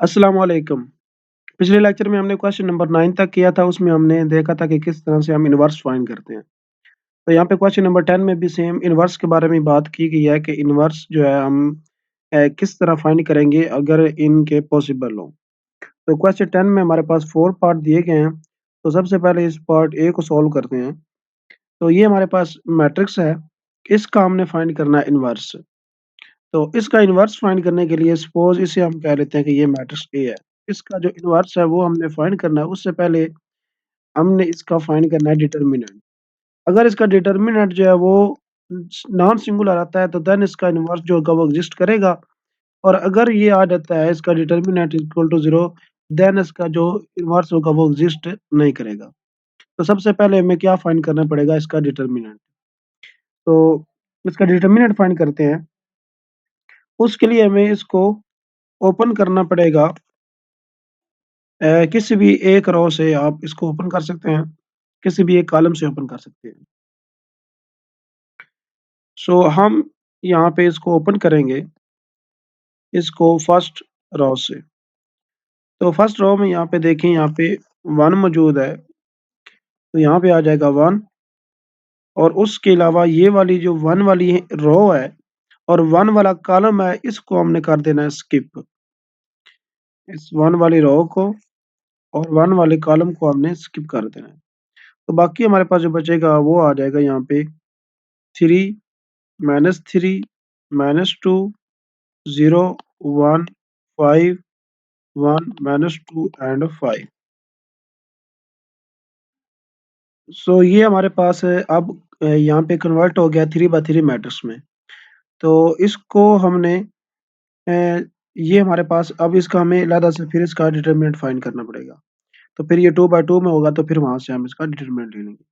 अस्सलाम वालेकुम। पिछले लेक्चर में हमने क्वेश्चन नंबर 9 तक किया था, उसमें हमने देखा था कि किस तरह से हम इनवर्स फाइंड करते हैं। तो यहाँ पे क्वेश्चन नंबर 10 में भी सेम इनवर्स के बारे में बात की गई है कि इनवर्स जो है हम किस तरह फाइंड करेंगे अगर इनके पॉसिबल हो। तो क्वेश्चन 10 में हमारे पास 4 पार्ट दिए गए हैं। तो सबसे पहले इस पार्ट ए को सॉल्व करते हैं। तो ये हमारे पास मैट्रिक्स है, इसका हमने फाइंड करना है इनवर्स। तो इसका इन्वर्स फाइंड करने के लिए सपोज़ इसे हम कह लेते हैं कि ये मैट्रिक्स ए है। इसका जो इन्वर्स है वो हमने फाइंड करना है, उससे पहले हमने इसका फाइंड करना है डिटर्मिनेंट। अगर इसका डिटर्मिनेंट जो है वो नॉन सिंगुलर आता है तो देन इसका इन्वर्स जो होगा वो एक्जिस्ट करेगा, और अगर ये आ जाता है इसका डिटर्मिनेंट इक्वल टू 0, देन इसका जो इन्वर्स होगा वो एक्जिस्ट नहीं करेगा। तो सबसे पहले हमें क्या फाइंड करना पड़ेगा, इसका डिटर्मिनेंट। तो इसका डिटर्मिनेंट फाइंड करते हैं। उसके लिए हमें इसको ओपन करना पड़ेगा। किसी भी एक रो से आप इसको ओपन कर सकते हैं, किसी भी एक कॉलम से ओपन कर सकते हैं। सो हम यहाँ पे इसको ओपन करेंगे, इसको फर्स्ट रो से। तो फर्स्ट रो में यहाँ पे देखें, यहाँ पे 1 मौजूद है, तो यहाँ पे आ जाएगा 1, और उसके अलावा ये वाली जो 1 वाली रो है और 1 वाला कॉलम है, इसको हमने कर देना है स्किप। इस 1 वाली रो को और 1 वाले कॉलम को हमने स्किप कर देना है। तो बाकी हमारे पास जो बचेगा वो आ जाएगा यहाँ पे 3 -3 -2 0 1 5 1 -2 एंड 5। सो ये हमारे पास अब यहाँ पे कन्वर्ट हो गया 3/3 मैट्रिक्स में। तो इसको हमने ये हमारे पास अब इसका हमें अलहदा से फिर इसका डिटरमिनेंट फाइंड करना पड़ेगा। तो फिर ये 2/2 में होगा, तो फिर वहाँ से हम इसका डिटरमिनेंट ले लेंगे।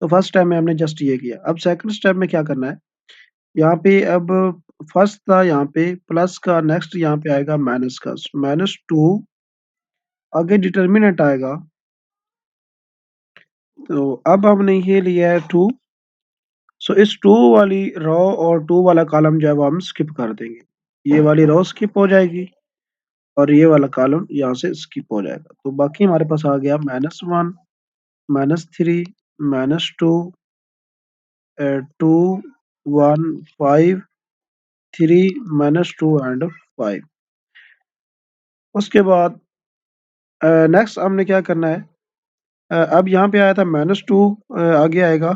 तो फर्स्ट स्टेप में हमने जस्ट ये किया। अब सेकंड स्टेप में क्या करना है, यहाँ पे अब फर्स्ट था यहाँ पे प्लस का, नेक्स्ट यहाँ पे आएगा माइनस का, -2, आगे डिटरमिनेंट आएगा। तो अब हमने ये लिया है 2। सो इस 2 वाली रो और 2 वाला कॉलम जो है वो हम स्किप कर देंगे। ये वाली रो स्किप हो जाएगी और ये वाला कॉलम यहाँ से स्किप हो जाएगा। तो बाकी हमारे पास आ गया -1 -3 -2 2 1 5 3 -2 एंड 5। उसके बाद नेक्स्ट हमने क्या करना है, अब यहाँ पे आया था -2, आगे आएगा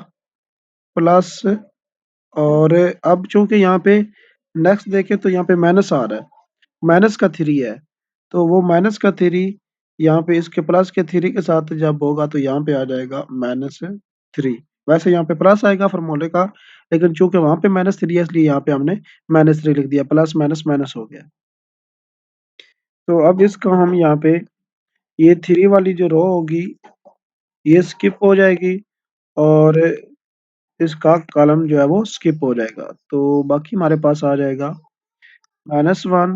प्लस, और अब चूँकि यहाँ पे नेक्स्ट देखें तो यहाँ पे माइनस आ रहा है, माइनस का 3 है, तो वो माइनस का 3 यहाँ पे इसके प्लस के 3 के साथ जब होगा तो यहाँ पे आ जाएगा -3। वैसे यहाँ पे प्लस आएगा फ़ॉर्मूले का, लेकिन चूँकि वहाँ पे -3 है इसलिए यहाँ पे हमने -3 लिख दिया, प्लस माइनस माइनस हो गया। तो अब इसको हम यहाँ पे ये 3 वाली जो रो होगी ये स्किप हो जाएगी, और इसका कॉलम जो है वो स्किप हो जाएगा। तो बाकी हमारे पास आ जाएगा -1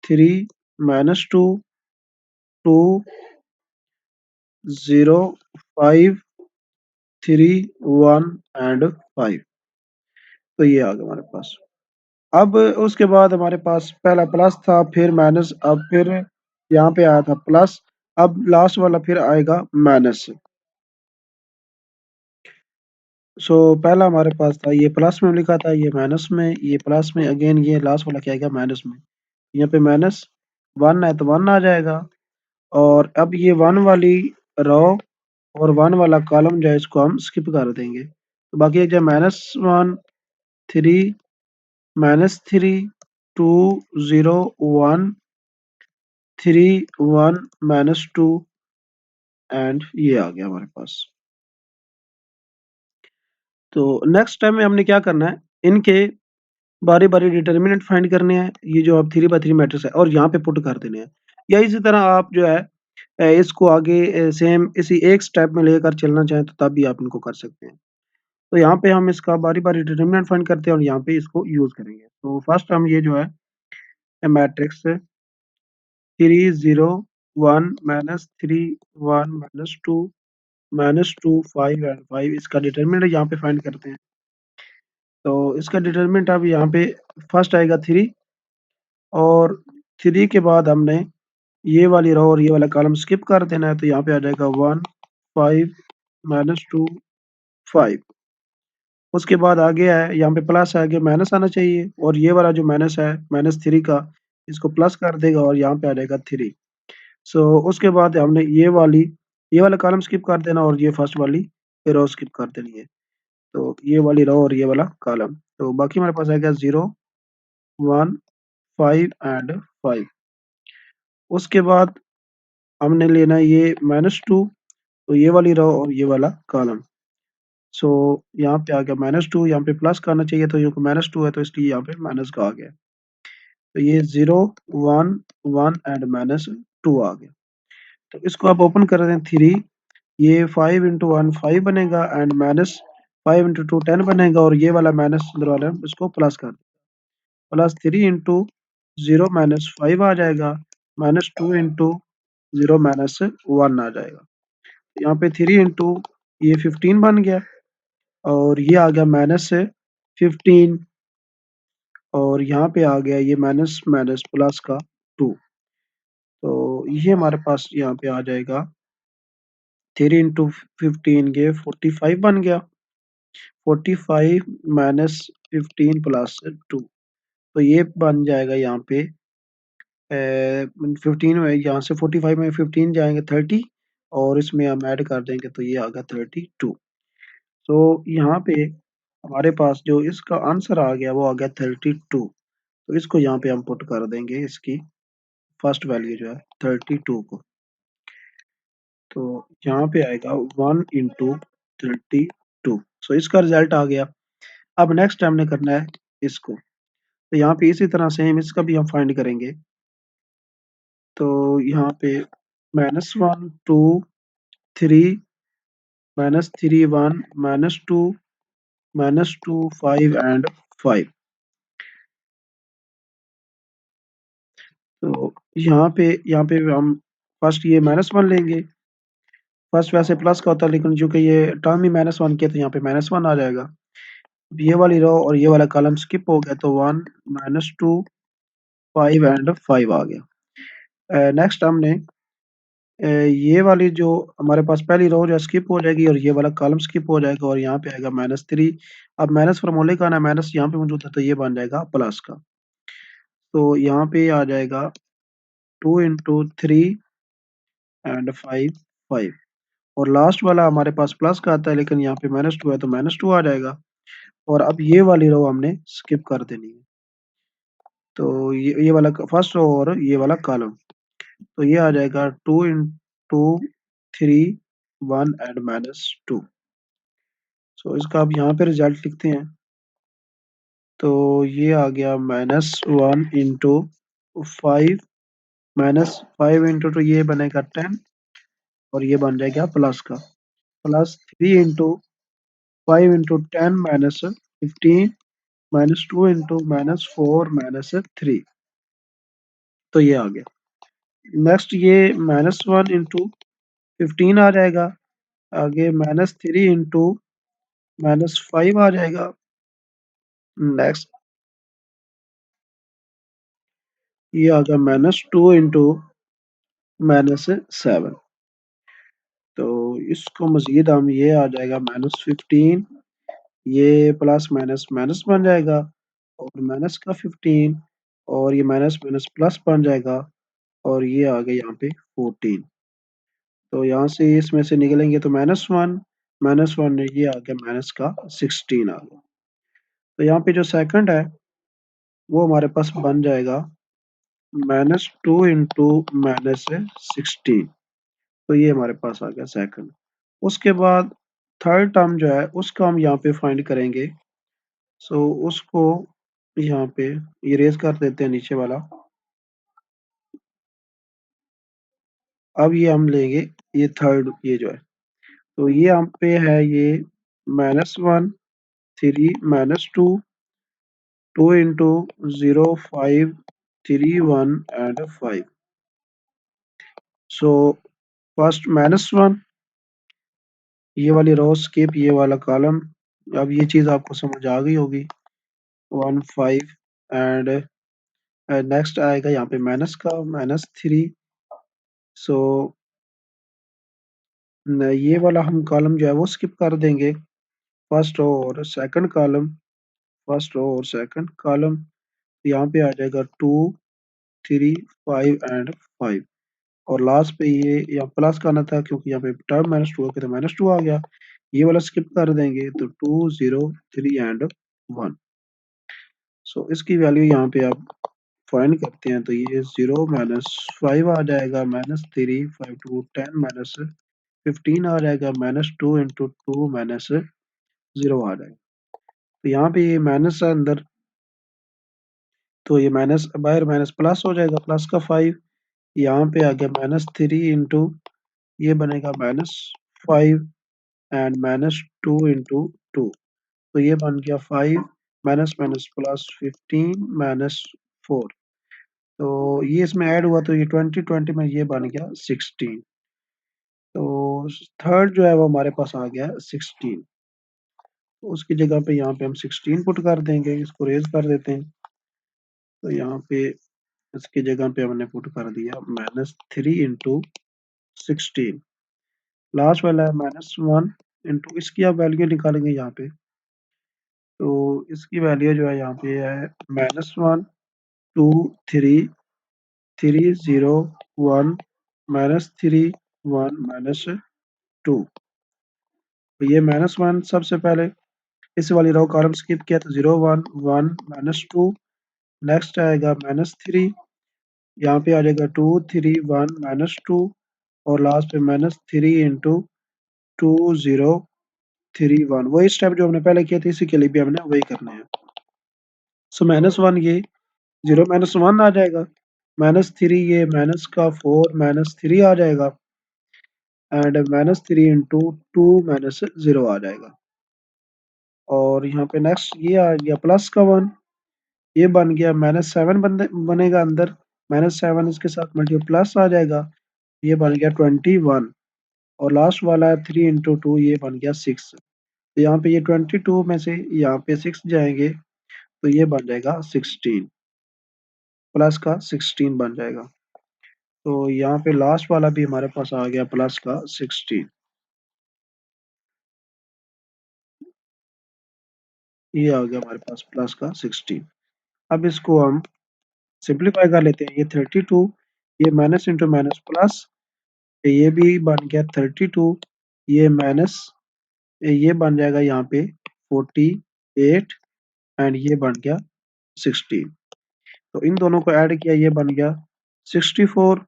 3 -2 2 0 5 3 1 एंड 5। तो ये आ गया हमारे पास। अब उसके बाद हमारे पास पहला प्लस था, फिर माइनस, अब फिर यहाँ पे आया था प्लस, अब लास्ट वाला फिर आएगा माइनस। सो पहला हमारे पास था ये प्लस में लिखा था, ये माइनस में, ये प्लस में, अगेन ये लास्ट वाला क्या आएगा माइनस में। यहाँ पे -1 है तो 1 आ जाएगा, और अब ये 1 वाली रो और 1 वाला कॉलम जो है इसको हम स्किप कर देंगे। तो बाकी एक जो है -1 3 -3 2 0 1 3 1 -2 एंड ये आ गया हमारे पास। तो नेक्स्ट टाइम में हमने क्या करना है, इनके बारी-बारी डिटर्मिनेंट फाइंड करने हैं, ये जो अब 3/3 मैट्रिक्स है, और यहाँ पे पुट कर देने हैं। या इसी तरह आप जो है इसको आगे सेम इसी एक स्टेप में लेकर चलना चाहें तो तब भी आप इनको कर सकते हैं। तो यहाँ पे हम इसका बारी-बारी डिटर्मिनेंट फाइंड करते हैं और यहाँ पे इसको यूज़ करेंगे। तो फर्स्ट हम ये जो है मैट्रिक्स 3 0 1 -3 1 -2 -2 5 एंड 5, इसका डिटरमिनेंट यहाँ पे फाइंड करते हैं। तो इसका डिटरमिनेंट अब यहाँ पे फर्स्ट आएगा 3, और 3 के बाद हमने ये वाली रो और ये वाला कॉलम स्किप कर देना है, तो यहाँ पे आ जाएगा 1 5 -2 5। उसके बाद आगे है, यहाँ पे प्लस है, आगे माइनस आना चाहिए, और ये वाला जो माइनस है, -3 का, इसको प्लस कर देगा और यहाँ पे आ जाएगा 3। सो उसके बाद हमने ये वाला कॉलम स्किप कर देना और ये फर्स्ट वाली रो स्किप कर देनी है। तो ये वाली रो और ये वाला कॉलम, तो बाकी हमारे पास आएगा 0 1 5 एंड 5। उसके बाद हमने लेना है ये -2, तो ये वाली रो और ये वाला कॉलम। सो यहाँ पे आ गया -2, यहाँ पे प्लस का आना चाहिए, तो ये -2 है, तो इसलिए यहाँ पे माइनस का आ गया। तो ये 0 1 1 एंड -2 आ गया। तो इसको आप ओपन कर दें 3, ये 5 इंटू 1 5 बनेगा एंड -5 इंटू 2 10 बनेगा, और ये वाला माइनस अंदर वाला इसको प्लस कर दें। प्लस 3 इंटू 0 -5 आ जाएगा, -2 इंटू 0 -1 आ जाएगा। यहाँ पे 3 इंटू ये 15 बन गया, और ये आ गया -15, और यहाँ पे आ गया ये माइनस माइनस प्लस का 2। तो ये हमारे पास यहाँ पे आ जाएगा 3 इंटू 15, ये 45 बन गया। 45 -15 प्लस 2, तो ये बन जाएगा यहाँ पे 15 में, यहाँ से 45 में 15 जाएंगे 30, और इसमें हम ऐड कर देंगे तो ये आ गया 32। तो यहाँ पे हमारे पास जो इसका आंसर आ गया वो आ गया 32। तो इसको यहाँ पे हम पुट कर देंगे, इसकी फर्स्ट वैल्यू जो है 32 को। तो यहाँ पे आएगा 1 इंटू 32। सो इसका रिजल्ट आ गया। अब नेक्स्ट हमने करना है इसको, तो यहाँ पे इसी तरह सेम इसका भी हम फाइंड करेंगे। तो यहाँ पे -1 2 3 -3 1 -2 -2 5 एंड 5। तो यहाँ पे हम फर्स्ट ये -1 लेंगे। फर्स्ट वैसे प्लस का होता है, लेकिन चूंकि ये टर्म ही -1 की है, तो यहाँ पे -1 आ जाएगा। ये वाली रो और ये वाला कॉलम स्किप हो गया, तो 1 -2 5 एंड 5 आ गया। नेक्स्ट हमने ये वाली जो हमारे पास पहली रो जो स्किप हो जाएगी, और ये वाला कॉलम स्किप हो जाएगा, और यहाँ पे आएगा -3। अब माइनस फार्मूले का ना, माइनस यहाँ पे मौजूद है, तो ये बन जाएगा प्लस का। तो यहाँ पे आ जाएगा 2 इंटू 3 एंड 5 5, और लास्ट वाला हमारे पास प्लस का आता है, लेकिन यहाँ पे -2 है, तो -2 आ जाएगा। और अब ये वाली रो हमने स्किप कर देनी है, तो ये वाला फर्स्ट रो और ये वाला कॉलम, तो ये आ जाएगा 2 इंटू 3 1 एंड -2। सो इसका अब यहाँ पे रिजल्ट लिखते हैं। तो ये आ गया -1 इंटू 5 -5 इंटू, तो ये बनेगा 10, और ये बन जाएगा प्लस का, प्लस 3 इंटू 5 इंटू 10 -15 -2 इंटू -4 -3। तो ये आ गया। नेक्स्ट ये -1 इंटू 15 आ जाएगा, आगे -3 इंटू -5 आ जाएगा। नेक्स्ट ये आ गया -2 इंटू -7। तो इसको मजीद हम ये आ जाएगा -15, ये प्लस माइनस माइनस बन जाएगा, और माइनस का 15, और ये माइनस माइनस प्लस बन जाएगा, और ये आ गया यहाँ पे 14। तो यहाँ से इसमें से निकलेंगे तो -1 ये आ गया माइनस का 16 आ गया। तो यहाँ पे जो सेकंड है वो हमारे पास बन जाएगा -2 इंटू -16। तो ये हमारे पास आ गया सेकंड। उसके बाद थर्ड टर्म जो है उसका हम यहाँ पे फाइंड करेंगे। सो उसको यहाँ पे इरेज कर देते हैं नीचे वाला। अब ये हम लेंगे ये थर्ड, ये जो है, तो ये हम पे है ये -1 3 -2 2 इंटू 0 5 3 1 एंड 5। सो फर्स्ट -1, ये वाली रो स्किप, ये वाला कॉलम। अब ये चीज़ आपको समझ आ गई होगी। 1 5 एंड नेक्स्ट आएगा यहाँ पे माइनस का -3, सो ये वाला हम कॉलम जो है वो स्किप कर देंगे। फर्स्ट रो और सेकंड कॉलम, फर्स्ट रो और सेकंड कॉलम, यहाँ पे आ जाएगा 2, 3, 5 एंड 5। और लास्ट पे ये यहाँ प्लस का आना था, क्योंकि यहाँ पे टर्म -2 होके तो -2 आ गया। ये वाला स्किप कर देंगे तो 2, 0, 3 एंड 1। सो इसकी वैल्यू यहाँ पे आप फाइंड करते हैं तो ये 0 -5 आ जाएगा, -3, 5 2 10 -15 आ जाएगा, -2 इंटू 2 -0 आ जाएगा। तो यहाँ पे ये माइनस है अंदर, तो ये माइनस बाहर माइनस प्लस हो जाएगा, प्लस का 5। यहाँ पे आ गया -3 इंटू ये बनेगा -5 एंड -2 इंटू 2। तो ये बन गया 5 माइनस माइनस प्लस 15 -4। तो ये इसमें ऐड हुआ तो ये 20 20 में ये बन गया 16। तो थर्ड जो है वो हमारे पास आ गया 16। तो उसकी जगह पे यहाँ पे हम 16 पुट कर देंगे, इसको रेज कर देते हैं। तो यहाँ पे इसकी जगह पे हमने पुट कर दिया -3 इंटू 16। लास्ट वाला है -1 इंटू इसकी आप वैल्यू निकालेंगे यहाँ पे। तो इसकी वैल्यू जो है यहाँ पे है -1, 2, 3, 3, 0, 1, -3, 1, -2। तो ये -1 सबसे पहले इस वाली रो कॉलम स्किप किया तो 0, 1, 1, -2। नेक्स्ट आएगा -3, यहाँ पे आ जाएगा 2, 3, 1, -2। और लास्ट पे -3 इंटू 2, 0, 3, 1। वही स्टेप जो हमने पहले किए थे इसी के लिए भी हमने वही करना है। सो -1 ये 0 -1 आ जाएगा, -3 ये माइनस का 4 -3 आ जाएगा एंड -3 इंटू 2 -0 आ जाएगा। और यहाँ पे नेक्स्ट ये आ गया प्लस का 1, ये बन गया -7 बनेगा अंदर, -7 इसके साथ मल्टीप्लाई प्लस आ जाएगा, ये बन गया 21। और लास्ट वाला है 3 इंटू 2, ये बन गया 6। तो यहाँ पे ये 22 में से यहाँ पे 6 जाएंगे तो ये बन जाएगा 16, प्लस का 16 बन जाएगा। तो यहाँ पे लास्ट वाला भी हमारे पास आ गया प्लस का 16। ये आ गया हमारे पास प्लस का 16। अब इसको हम सिंप्लीफाई कर लेते हैं। ये 32, ये माइनस इंटू माइनस प्लस, ये भी बन गया 32, ये माइनस, ये बन जाएगा यहाँ पे 48 एंड ये बन गया 16। तो इन दोनों को ऐड किया, ये बन गया 64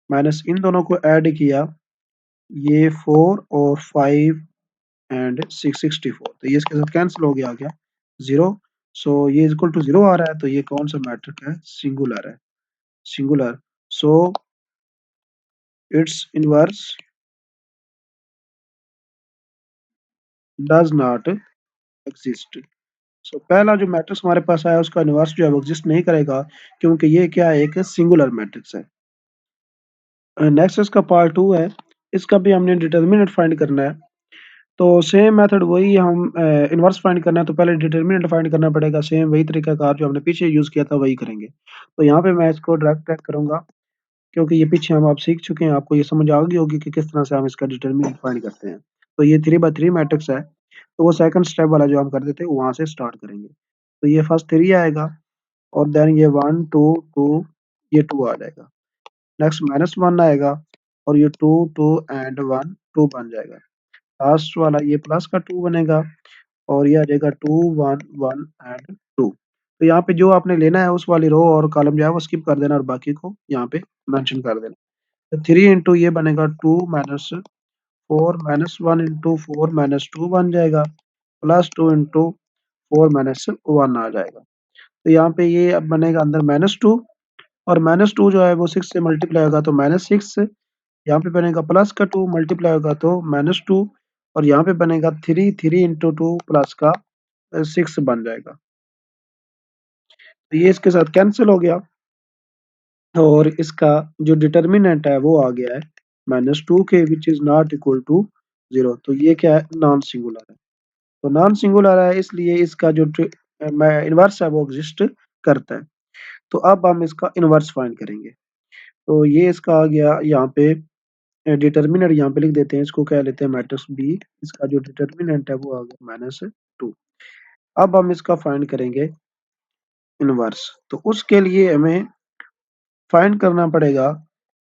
माइनस इन दोनों को ऐड किया, ये 4 और 5 एंड 6 64। तो ये इसके साथ कैंसिल हो गया, आ गया 0। सो ये इक्वल टू 0 आ रहा है, तो ये कौन सा मैट्रिक है? सिंगुलर है, singular. So it's inverse does not exist. So पहला जो मैट्रिक्स हमारे पास आया उसका इनवर्स जो है वो एग्जिस्ट नहीं करेगा, क्योंकि ये क्या है? एक सिंगुलर मैट्रिक्स है। नेक्स्ट इसका पार्ट 2 है, इसका भी हमने डिटर्मिनेंट फाइंड करना है। तो सेम मेथड वही हम इनवर्स फाइंड करना है तो पहले डिटरमिनेंट फाइंड करना पड़ेगा, सेम वही तरीकाकार जो हमने पीछे यूज़ किया था वही करेंगे। तो यहाँ पे मैं इसको डायरेक्ट ट्रैक करूँगा, क्योंकि ये पीछे हम आप सीख चुके हैं, आपको ये समझ आ गई होगी कि किस तरह से हम इसका डिटरमिनेंट फाइंड करते हैं। तो ये 3/3 मैट्रिक्स है, तो वो सेकंड स्टेप वाला जो हम कर देते हैं वहाँ से स्टार्ट करेंगे। तो ये फर्स्ट 3 आएगा और देन ये 1, 2, 2, ये 2 आ जाएगा। नेक्स्ट -1 आएगा और ये 2, 2 एंड 1, 2 बन जाएगा। लास्ट वाला ये प्लस का 2 बनेगा और ये आ जाएगा 2, 1, 1 एंड 2। तो यहाँ पे जो आपने लेना है उस वाली रो और कॉलम जो है वो स्किप कर देना और बाकी को यहाँ पे मेंशन कर देना। तो 3 इंटू ये बनेगा 2 माइनस 4 -1 इंटू 4 -2 बन जाएगा, प्लस 2 इंटू 4 -1 आ जाएगा। तो यहाँ पे ये अब बनेगा अंदर -2 और -2 जो है वो 6 से मल्टीप्लाई होगा तो -6, यहाँ पे बनेगा प्लस का 2 मल्टीप्लाई होगा तो -2 और यहाँ पे बनेगा 3, 3 इंटू 2 प्लस का 6 बन जाएगा। तो ये इसके साथ कैंसिल हो गया और इसका जो डिटर्मिनेंट है वो आ गया है -2 के which is not equal to 0। तो ये क्या है? नॉन सिंगुलर है। तो नॉन सिंगुलर है इसलिए इसका जो इनवर्स है वो एग्जिस्ट करता है। तो अब हम इसका इनवर्स फाइंड करेंगे। तो ये इसका आ गया यहाँ पे डिटर्मिनेंट यहाँ पे लिख देते हैं, इसको क्या लेते हैं मैट्रिक्स बी। इसका जो डिटर्मिनेंट है वो आ गया -2। अब हम इसका फाइंड करेंगे इनवर्स। तो उसके लिए हमें फाइंड करना पड़ेगा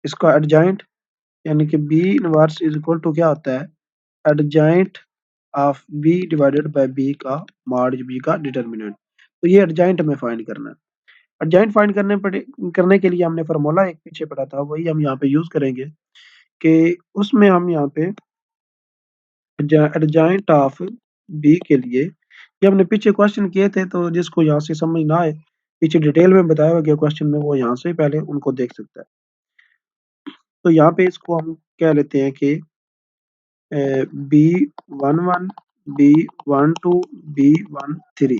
इसका एडजॉइंट, यानी कि B inverse is equal to क्या होता है, adjoint of B divided by B का मॉड बी का डिटर्मिनेंट। तो ये एडजॉइंट हमें फाइंड करना है। एडजॉइंट फाइंड करने के लिए हमने फार्मूला एक पीछे पढ़ा था, वही हम यहाँ पे यूज करेंगे कि उसमें हम यहाँ पे एडजॉइंट ऑफ बी के लिए, ये हमने पीछे क्वेश्चन किए थे, तो जिसको यहाँ से समझ ना आए, पीछे डिटेल में बताया हुआ गया क्वेश्चन में, वो यहाँ से पहले उनको देख सकता है। तो यहाँ पे इसको हम कह लेते हैं कि B11, B12, B13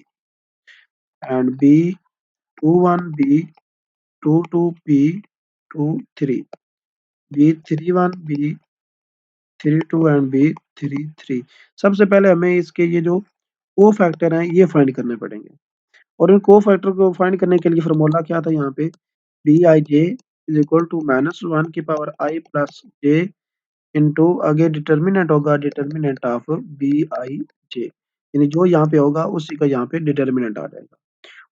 and B21, B22, B23, B31, B32 and B33। सबसे पहले हमें इसके ये जो को फैक्टर हैं ये फाइंड करने पड़ेंगे, और इन को फैक्टर को फाइंड करने के लिए फॉर्मूला क्या था यहाँ पे, B I J is equal to -1 की power I plus J into आगे डिटर्मिनेंट होगा determinant of B I J, यानी जो यहाँ पे होगा उसी का यहाँ पे डिटर्मिनेंट आ जाएगा,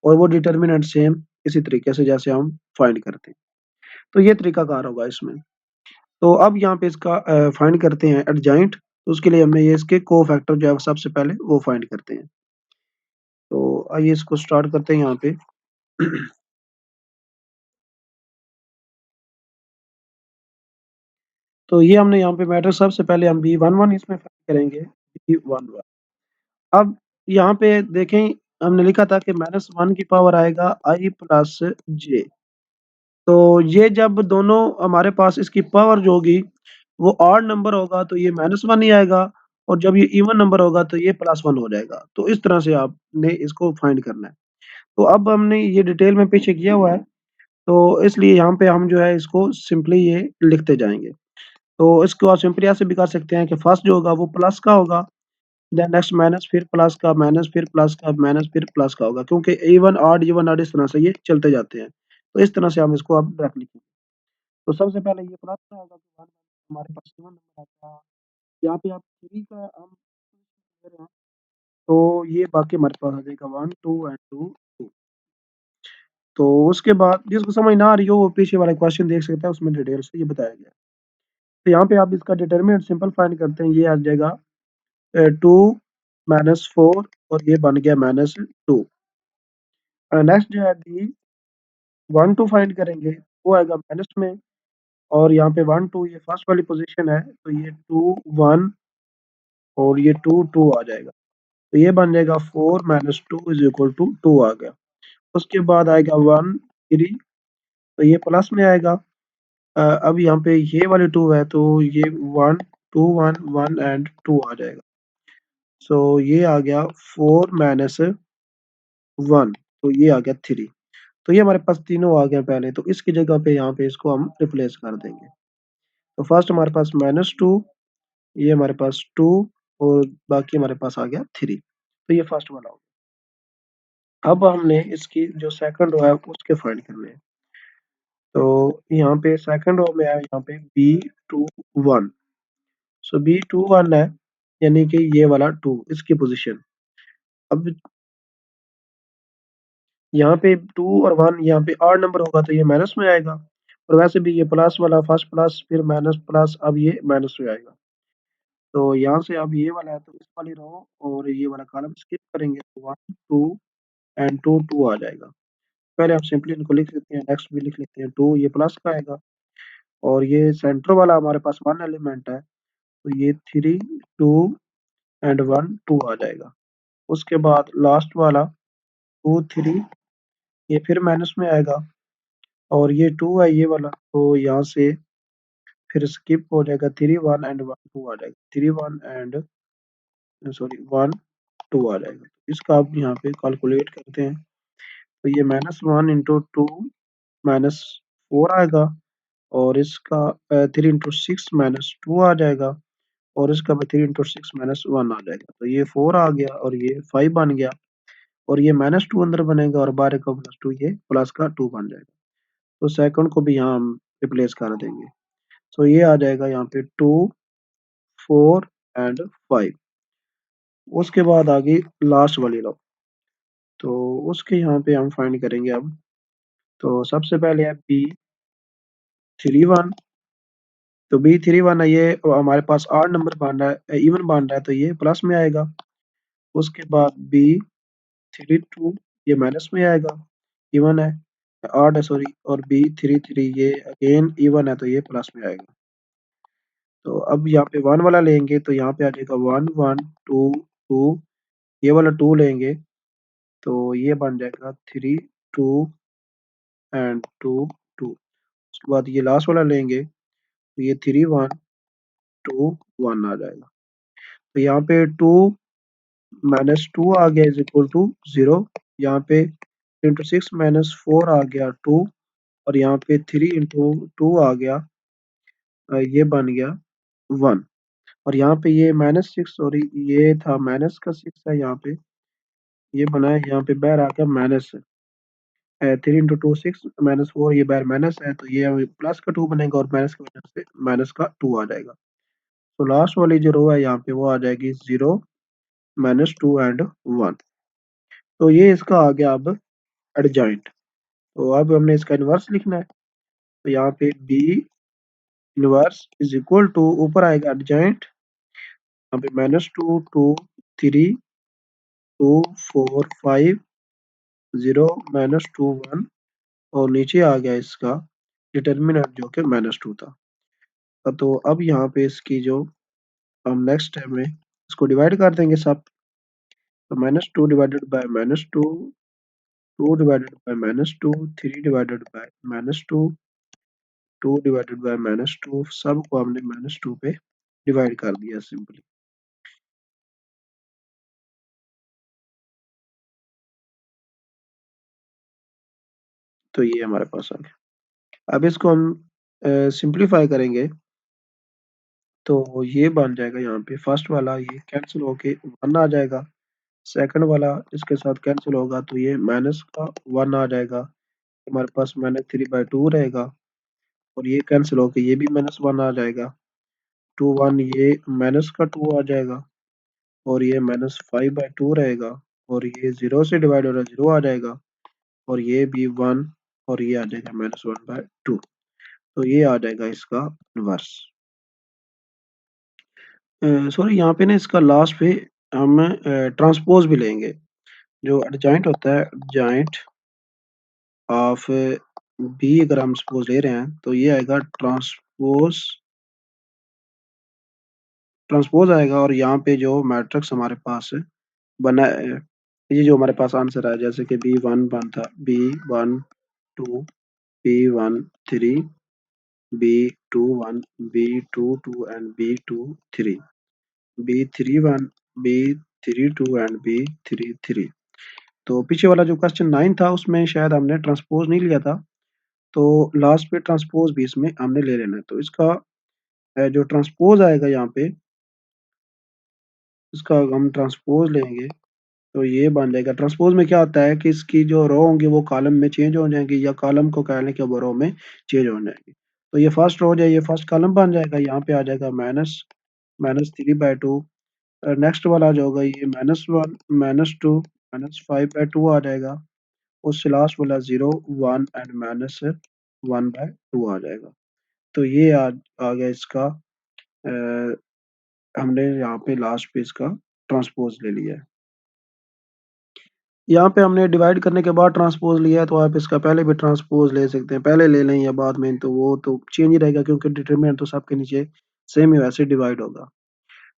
और वो डिटर्मिनेंट सेम इसी तरीके से जैसे हम फाइंड करते हैं। तो ये तरीकाकार होगा इसमें। तो अब यहाँ पे इसका फाइंड करते हैं एडजॉइंट। तो उसके लिए हमें ये इसके को फैक्टर जो है सबसे पहले वो फाइंड करते हैं। तो आइए इसको स्टार्ट करते हैं यहाँ पे। तो ये हमने यहाँ पे मैट्रिक्स सबसे पहले हम B11 इसमें फाइंड करेंगे, B11। अब यहाँ पे देखें, हमने लिखा था कि -1 की पावर आएगा आई प्लस जे। तो ये जब दोनों हमारे पास इसकी पावर जो होगी वो ऑड नंबर होगा तो ये -1 ही आएगा, और जब ये इवन नंबर होगा तो ये +1 हो जाएगा। तो इस तरह से आपने इसको फाइंड करना है। तो अब हमने ये डिटेल में पीछे किया हुआ है, तो इसलिए यहाँ पे हम जो है इसको सिंपली ये लिखते जाएँगे। तो इसको आप सिंपली ऐसे भी कर सकते हैं कि फर्स्ट जो होगा वो प्लस का होगा, देन नेक्स्ट माइनस, फिर प्लस का, माइनस, फिर प्लस का, माइनस, फिर प्लस का होगा, क्योंकि इवन ऑड इस तरह से ये चलते जाते हैं। तो इस तरह से हम इसको अब डायरेक्ट लिखेंगे। तो सबसे पहले ये प्लस का होगा तो 1 हमारे पास इवन नंबर आता है। यहाँ पे आप 3 का हम ले रहे हैं, तो ये बाकी हमारे पास आ जाएगा 1, 2 एंड 2, 2। तो उसके बाद जिसको समझ ना आ रही हो वो पीछे वाला क्वेश्चन देख सकता है, उसमें डिटेल से ये बताया गया है। तो यहाँ पे आप इसका डिटरमिनेंट सिंपल फाइंड करते हैं, ये आ जाएगा 2 -4, और ये बन गया -2। नेक्स्ट जो है B12 फाइंड करेंगे, वो आएगा माइनस में, और यहाँ पे 1, 2 ये फर्स्ट वाली पोजीशन है, तो ये 2, 1 और ये 2, 2 आ जाएगा। तो ये बन जाएगा 4 -2 इज इक्वल टू 2 आ गया। उसके बाद आएगा 1, 3, तो ये प्लस में आएगा। अब यहाँ पे ये वाले 2 है, तो ये 1, 2, 1, 1 एंड 2 आ जाएगा। सो ये आ गया 4 -1, तो ये आ गया 3। तो ये हमारे पास तीनों आ गए पहले, तो इसकी जगह पे यहाँ पे इसको हम रिप्लेस कर देंगे। तो फर्स्ट हमारे पास -2, ये हमारे पास 2, और बाकी हमारे पास आ गया 3। तो ये फर्स्ट वाला हो गया। अब हमने इसकी जो सेकंड रो है उसके फाइंड करने हैं। तो यहाँ पे सेकंड रो में है यहाँ पे B21। सो B21 है, यानी कि ये वाला 2 इसकी पोजीशन। अब यहाँ पे 2 और 1 यहाँ पे ऑड नंबर होगा तो ये माइनस में आएगा, और वैसे भी ये प्लस वाला फर्स्ट प्लस फिर माइनस प्लस, अब ये माइनस में आएगा। तो यहाँ से अब ये वाला है तो इस वाली रो और ये वाला कॉलम स्किप करेंगे, तो 1, 2 एंड 2, 2 आ जाएगा। पहले हम सिंपली इनको लिख लेते हैं, नेक्स्ट भी लिख लेते हैं। 2 ये प्लस का आएगा, और ये सेंटर वाला हमारे पास 1 एलिमेंट है, तो ये 3, 2 एंड 1, 2 आ जाएगा। उसके बाद लास्ट वाला 2, 3 ये फिर माइनस में आएगा, और ये 2 है ये वाला, तो यहाँ से फिर स्किप हो जाएगा, 3, 1 एंड 1, 2 आ जाएगा। 3, 1 एंड सॉरी 1, 2 आ जाएगा। इसका अब यहाँ पे कैलकुलेट करते हैं, तो ये -1 इंटू 2 -4 आएगा, और इसका 3 इंटू 6 -2 आ जाएगा, और इसका 3 इंटू 6 -1 आ जाएगा। तो ये 4 आ गया, और ये 5 बन गया, और ये -2 अंदर बनेगा, और बाहर का +2 ये प्लस का 2 बन जाएगा। तो सेकंड को भी यहाँ हम रिप्लेस कर देंगे। तो ये आ जाएगा यहाँ पे 2, 4 एंड 5। उसके बाद आ गई लास्ट वाली रो, तो उसके यहाँ पे हम फाइंड करेंगे अब। तो सबसे पहले है B31। तो B31 है, ये हमारे पास आड नंबर बन रहा है, इवन बन रहा है, तो ये प्लस में आएगा। उसके बाद B32, ये माइनस में आएगा, इवन है, आड है सॉरी। और B33 ये अगेन इवन है, तो ये प्लस में आएगा। तो अब यहाँ पे 1 वाला लेंगे तो यहाँ पे आ जाएगा 1 1 2 2। ये वाला 2 लेंगे तो ये बन जाएगा 3 2 एंड 2 2। उसके बाद ये लास्ट वाला लेंगे तो ये 3 1 2 1 आ जाएगा। तो यहाँ पे 2 -2 आ गया इज इक्वल टू 0। यहाँ पे इंटू 6 -4 आ गया 2। और यहाँ पे 3 इंटू 2 आ गया, ये बन गया 1। और यहाँ पे ये -6 सॉरी, ये था माइनस का 6 है, यहाँ पे ये बना है, यहाँ पे बाहर आ गया माइनस 3 इंटू 2 6 -4, ये बाहर माइनस है, तो ये प्लस का 2 बनेगा और माइनस की वजह से माइनस का 2 आ जाएगा। तो लास्ट वाली जो रो है यहाँ पे वो आ जाएगी 0 -2 एंड 1। तो ये इसका आ गया अब एडजॉइंट। तो अब हमने इसका इन्वर्स लिखना है। तो यहाँ पे B inverse is equal to, ऊपर आएगा एडजॉइंट, यहाँ पे -2 2 3 2 4 5 0 -2 1। और नीचे आ गया इसका डिटर्मिनेंट जो कि -2 था। तो अब यहाँ पे इसकी जो हम नेक्स्ट स्टेप में इसको डिवाइड कर देंगे सब। तो -2 divided by -2, 2 divided by -2, 3 divided by -2, 2 divided by -2, सबको हमने -2 पे डिवाइड कर दिया सिंपली। तो ये हमारे पास आ गया। अब इसको हम सिंप्लीफाई करेंगे तो ये बन जाएगा, यहाँ पे फर्स्ट वाला ये कैंसिल होके 1 आ जाएगा, सेकंड वाला इसके साथ कैंसिल होगा तो ये माइनस का 1 आ जाएगा, हमारे पास -3/2 रहेगा। और ये कैंसिल होके ये भी -1 आ जाएगा, 2 1, ये माइनस का 2 आ जाएगा। और ये -5/2 रहेगा। और ये 0 से डिवाइड हो रहा है, 0 आ जाएगा। और ये भी 1, और ये आ जाएगा -1/2। तो ये आ जाएगा इसका इन्वर्स। सॉरी, यहाँ पे ना इसका लास्ट पे हम ट्रांसपोज भी लेंगे। जो एडजॉइंट होता है, एडजॉइंट ऑफ बी अगर हम सपोज ले रहे हैं तो ये आएगा ट्रांसपोज, ट्रांसपोज आएगा। और यहाँ पे जो मैट्रिक्स हमारे पास बना है, ये जो हमारे पास आंसर है, जैसे कि B1 था, B12, B13, B21, B22 and B23, B31, B32 and B33। तो पीछे वाला जो क्वेश्चन 9 था उसमें शायद हमने ट्रांसपोज नहीं लिया था, तो लास्ट पे ट्रांसपोज भी इसमें हमने ले लेना है। तो इसका जो ट्रांसपोज आएगा यहाँ पे, इसका हम ट्रांसपोज लेंगे तो ये बन जाएगा। ट्रांसपोज में क्या होता है कि इसकी जो रो होंगी वो कॉलम में चेंज हो जाएंगी, या कॉलम को कह लें कि वो रो में चेंज हो जाएंगी। तो ये फर्स्ट रो जाए, ये फर्स्ट कॉलम बन जाएगा, यहाँ पे आ जाएगा -3/2। नेक्स्ट वाला जो होगा ये -1 -2 -5/2 आ जाएगा। उससे लास्ट वाला 0 1 एंड -1/2 आ जाएगा। तो ये आ गया इसका, हमने यहाँ पे लास्ट पे इसका ट्रांसपोज ले लिया है। यहाँ पे हमने डिवाइड करने के बाद ट्रांसपोज लिया है, तो आप इसका पहले भी ट्रांसपोज ले सकते हैं, पहले ले लें या बाद में, तो वो तो चेंज ही रहेगा क्योंकि डिटरमिनेंट तो सबके नीचे सेम ही वैसे डिवाइड होगा।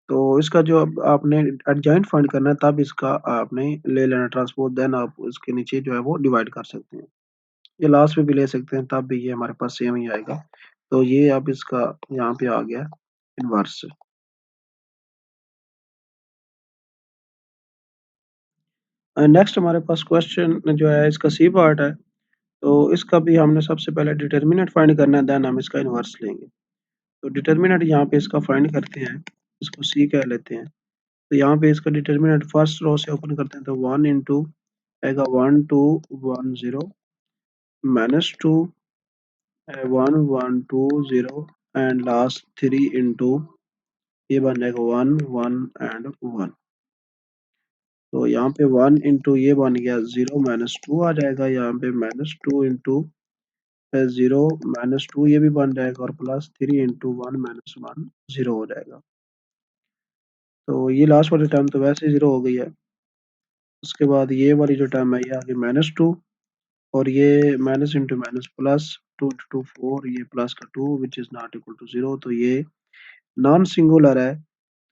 तो इसका जो अब आपने एडजॉइंट फाइंड करना है तब इसका आपने ले लेना ट्रांसपोज, देन आप इसके नीचे जो है वो डिवाइड कर सकते हैं। ये लास्ट में भी ले सकते हैं, तब भी ये हमारे पास सेम ही आएगा। तो ये अब इसका यहाँ पे आ गया इनवर्स। नेक्स्ट हमारे पास क्वेश्चन जो है इसका सी पार्ट है। तो इसका भी हमने सबसे पहले डिटर्मिनेंट फाइंड करना है, देन हम इसका इन्वर्स लेंगे। तो डिटर्मिनेंट यहाँ पे इसका फाइंड करते हैं, इसको सी कह लेते हैं। तो यहाँ पे इसका डिटर्मिनेंट फर्स्ट रो से ओपन करते हैं तो 1 इंटू आएगा 1 2 1 0 -2 1 1 2 0 एंड लास्ट 3 इंटू ये बन जाएगा 1 1 एंड 1। तो यहाँ पे 1 इंटू ये बन गया 0 माइनस 2 आ जाएगा, यहाँ पे माइनस 2 इंटू 0 माइनस 2 ये भी बन जाएगा और प्लस 3 इंटू 1 माइनस 1 0 हो जाएगा। तो ये लास्ट वाली टर्म तो वैसे 0 हो गई है। उसके बाद ये वाली जो टर्म है ये आ गई माइनस 2 और ये minus into minus plus 2 into 4 ये प्लस का 2 which is not equal to 0। तो ये नॉन सिंगुलर है,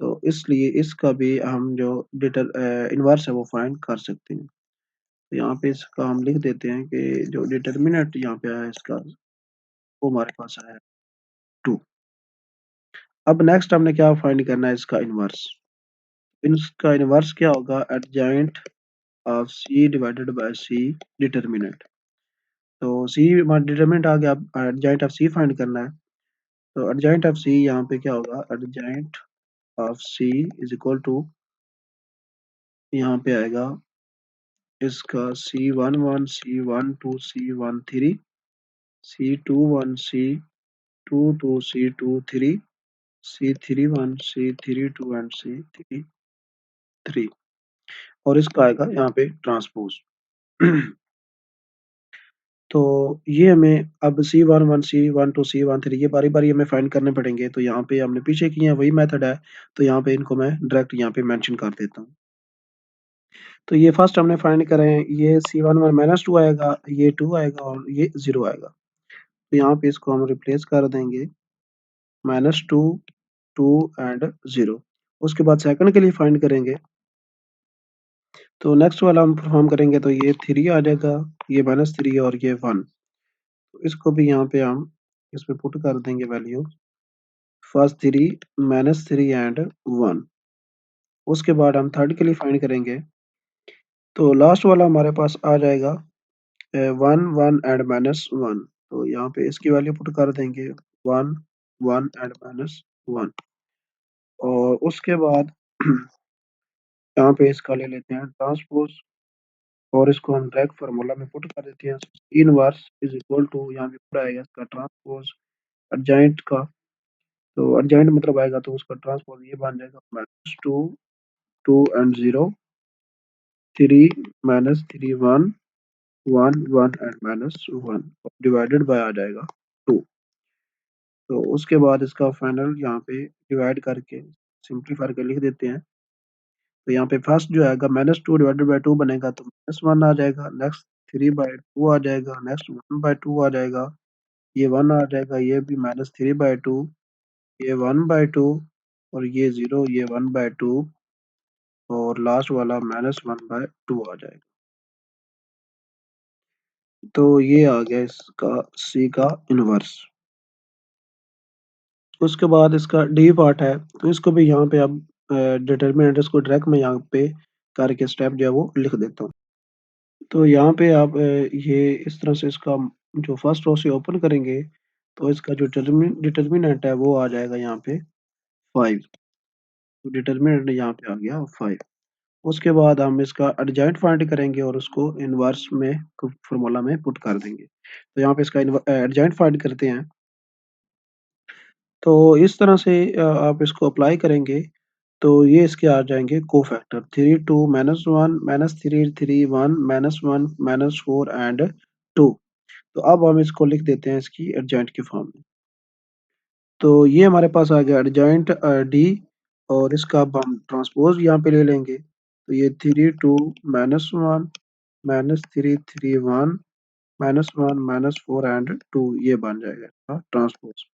तो इसलिए इसका भी हम जो इनवर्स है वो फाइंड कर सकते हैं। तो यहाँ पे इसका हम लिख देते हैं कि जो डिटर्मिनेंट यहाँ पे है इसका वो हमारे पास है 2। अब नेक्स्ट हमने क्या फाइंड करना है, इसका इनवर्स। इसका इनवर्स क्या होगा, adjoint of C divided by C determinant. तो सी डिटर्मिनेंट आ गया, अब एडजॉइंट ऑफ सी फाइंड करना है। तो एडजॉइंट ऑफ सी यहाँ पे क्या होगा, adjoint of C is equal to यहाँ पे आएगा इसका C11 C12 C13 C21 C22 C23 C31 C32 and C33 और इसका आएगा यहाँ पे ट्रांसपोज। तो ये हमें अब C11 C12 C13 ये बारी बारी हमें फाइंड करने पड़ेंगे। तो यहाँ पे हमने पीछे किए हैं वही मेथड है, तो यहाँ पे इनको मैं डायरेक्ट यहाँ पे मेंशन कर देता हूँ। तो ये फर्स्ट हमने फाइंड करें, ये C11 माइनस 2 आएगा, ये 2 आएगा और ये 0 आएगा। तो यहाँ पे इसको हम रिप्लेस कर देंगे माइनस 2 2 एंड 0। उसके बाद सेकंड के लिए फाइंड करेंगे, तो नेक्स्ट वाला हम परफॉर्म करेंगे तो ये 3 आ जाएगा, ये माइनस 3 और ये 1। तो इसको भी यहाँ पे हम इसमें पुट कर देंगे वैल्यू, फर्स्ट 3 माइनस 3 एंड 1। उसके बाद हम थर्ड के लिए फाइंड करेंगे, तो लास्ट वाला हमारे पास आ जाएगा 1 1 एंड माइनस 1। तो यहाँ पे इसकी वैल्यू पुट कर देंगे 1 1 एंड माइनस 1। और उसके बाद यहाँ पे इसका ले लेते हैं ट्रांसपोज और इसको हम डायरेक्ट फार्मूला में पुट कर देते हैं, इनवर्स इज इक्वल टू यहाँ पे पूरा आएगा इसका ट्रांसपोज एडजॉइंट का। तो एडजॉइंट मतलब आएगा तो उसका ट्रांसपोज ये बन जाएगा minus 2 2 and 0 3 minus 3 1 1 1 and minus 1 divided by आ जाएगा 2। तो उसके बाद इसका फाइनल यहाँ पे डिवाइड करके सिंप्लीफाई करके लिख देते हैं। तो यहाँ पे फर्स्ट जो आएगा माइनस 2 डिवाइडेड बाय 2 बनेगा तो माइनस 1 आ जाएगा, नेक्स्ट 3 बाय 2 आ जाएगा, नेक्स्ट 1 बाय 2 आ जाएगा, ये 1 आ जाएगा, ये भी माइनस 3 बाय 2, ये 1 बाय 2 और ये 0 ये 1 बाय 2 और लास्ट वाला माइनस 1 बाय 2 आ जाएगा। तो ये आ गया इसका सी का इनवर्स। उसके बाद इसका डी पार्ट है, तो इसको भी यहाँ पे अब डिटर्मिनेंट इसको डायरेक्ट मैं यहाँ पे करके स्टेप जो है वो लिख देता हूँ। तो यहाँ पे आप ये इस तरह से इसका जो फर्स्ट रो से ओपन करेंगे तो इसका जो डिटर्मिनेंट है वो आ जाएगा यहाँ पे 5। तो डिटर्मिनेंट यहाँ पे आ गया 5। उसके बाद हम इसका एडजॉइंट फाइंड करेंगे और उसको इनवर्स में फॉर्मूला में पुट कर देंगे। तो यहाँ पे इसका एडजॉइंट फाइंड करते हैं। तो इस तरह से आप इसको अप्लाई करेंगे तो ये इसके आ जाएंगे cofactor 3 2 minus 1 minus 3 3 1 minus 1 minus 4 and 2। तो अब हम इसको लिख देते हैं इसकी एडजॉइंट की फॉर्म में। तो ये हमारे पास आ गया एडजॉइंट डी और इसका अब हम ट्रांसपोज यहाँ पे ले लेंगे। तो ये 3 2 minus 1 minus 3 3 1 minus 1 minus 4 and 2 ये बन जाएगा इसका ट्रांसपोज।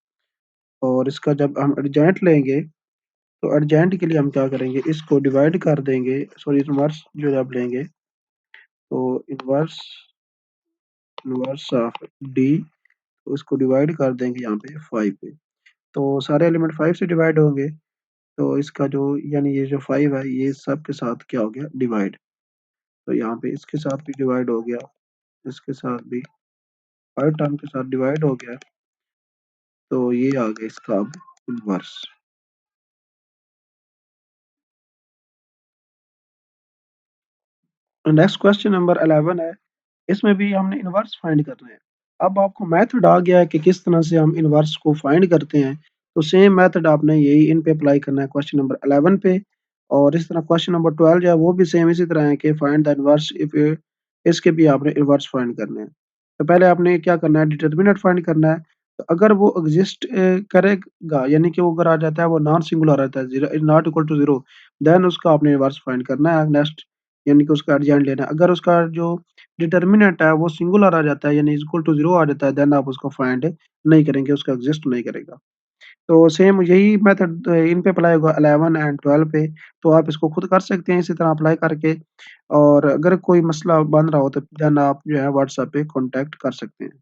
और इसका जब हम एडजॉइंट लेंगे तो एडजॉइंट के लिए हम क्या करेंगे, इसको डिवाइड कर देंगे, सॉरी इनवर्स जो जब लेंगे तो इनवर्स इनवर्स ऑफ डी तो इसको डिवाइड कर देंगे यहाँ पे 5 पे। तो सारे एलिमेंट 5 से डिवाइड होंगे, तो इसका जो यानी ये जो 5 है ये सब के साथ क्या हो गया डिवाइड। तो यहाँ पे इसके साथ भी डिवाइड हो गया, इसके साथ भी 5 टर्म के साथ डिवाइड हो गया। तो ये आ गया इसका अब इनवर्स। नेक्स्ट क्वेश्चन नंबर 11 है, इसमें भी हमने इनवर्स फाइंड करना है। अब आपको मेथड आ गया है कि किस तरह से हम इनवर्स को फाइंड करते हैं। तो सेम मेथड आपने यही इन पे अप्लाई करना है क्वेश्चन नंबर 11 पे और इस तरह क्वेश्चन नंबर 12 जो है वो भी सेम इसी तरह है कि फाइंड द इनवर्स इफ इसके भी आपने इनवर्स फाइंड करने हैं। तो पहले आपने क्या करना है डिटरमिनेंट फाइंड करना है। तो अगर वो एक्जिस्ट करेगा यानी कि वो अगर आ जाता है वो नॉन सिंगुलर रहता है, 0 is not equal to 0 then उसका आपने इनवर्स फाइंड करना है नेक्स्ट यानी कि उसका एडजॉइंट लेना है। अगर उसका जो डिटर्मिनेंट है वो सिंगुलर आ जाता है यानी इक्वल टू 0 आ जाता है देन आप उसको फाइंड नहीं करेंगे, उसका एक्सिस्ट नहीं करेगा। तो सेम यही मेथड इन पे अप्लाई होगा 11 एंड 12 पे, तो आप इसको खुद कर सकते हैं इसी तरह अप्लाई करके और अगर कोई मसला बन रहा हो तो देन आप जो है व्हाट्सएप पे कॉन्टैक्ट कर सकते हैं।